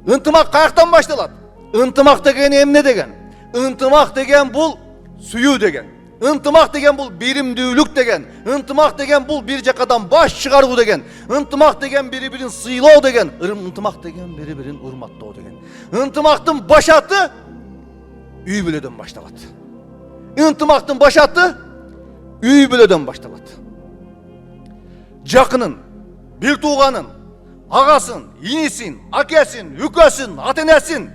Ынтымак каяктан башталат? Ынтымак деген эмне деген? Ынтымак деген бул сүйүү деген. Ынтымак деген бул биримдүүлүк деген. Ынтымак деген бул бир жакадан баш чыгаруу деген. Ынтымак деген бири-бирин сыйлоо деген. Ынтымак деген бири-бирин урматтоо деген. Ынтымактын башаты үй бүлөдөн башталат. Ынтымактын башаты үй бүлөдөн башталат. Жакынын, бир тууганын, агасын, инисин, акесин, үкөсүн, ата-энесин,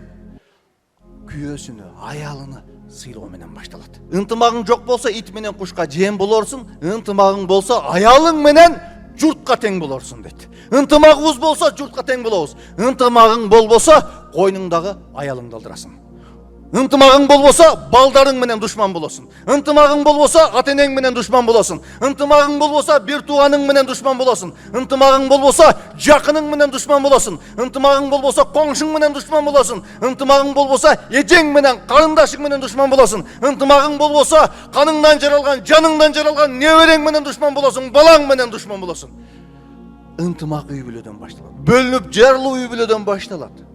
күйөөсүнө, аялыны сыйлоо менен башталат. Ынтымагың жок болсо ит менен кушка жем болорсуң, ынтымагың болсо аялың менен журтка тең болорсуң дейт. Ынтымагыбыз болсо журтка тең болобуз. Ынтымагың болбосо койнуңдагы аялыңды алдырасың. Ынтымагың болбосо балдарың менен душман болосуң. Ынтымагың болбосо ата-энең менен душман болосуң. Ынтымагың болбосо бир тууганың менен душман болосуң. Ынтымагың болбосо жакының менен душман болосуң. Ынтымагың болбосо коңшуң менен душман болосуң. Ынтымагың болбосо эжең менен, карындашың менен душман болосуң. Ынтымагың болбосо каныңдан жаралган, жаныңдан жаралган неберең менен душман болосуң, балаң менен душман болосуң. Ынтымак үй бүлөдөн башталат. Бөлүнүп жарылуу үй бүлөдөн башталат.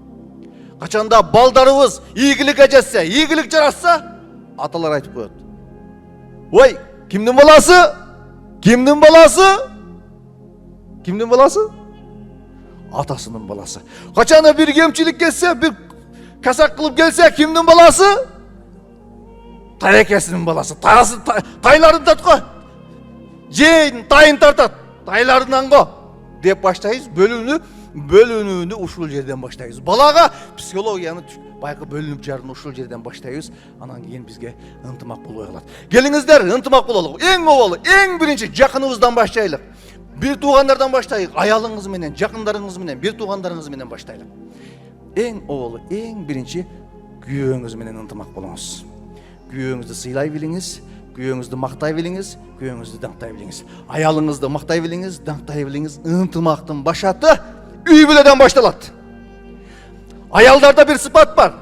Качанда балдарыбыз ийгиликке жетсе, ийгилик жаратса, аталар айтып коет. Ой, кимдин баласы? Кимдин баласы? Кимдин баласы? Атасынын баласы. Качанда бир кемчилик келсе, бир касак кылып келсе, кимдин баласы? Тайекесинин баласы. Тайларын тарткы. Жейин, тайын тартат. Тайларынан го деп баштайбыз. Бөлүнүүнү ушул жерден баштайбыз. Балага психологияны байкы бөлүнүп жарууну ушул жерден баштайбыз. Анан кийин бизге ынтымак болбой калат. Келиңиздер, ынтымак бололук. Эң обалы, эң биринчи жакыныбыздан баштайлык. Бир туугандардан баштайлык. Аялыңыз менен, жакындарыңыз менен, бир туугандарыңыз менен баштайлык. Эң обалы, эң биринчи күйөөңүз менен ынтымак болуңуз. Күйөөңүздү сыйлай билиңиз, күйөөңүздү мактай билиңиз, күйөөңүздү даңктай билиңиз. Аялыңызды мактай билиңиз, даңктай билиңиз. Ынтымактын башаты үй бүлөдөн башталат. Аялдарда бир сыпат бар.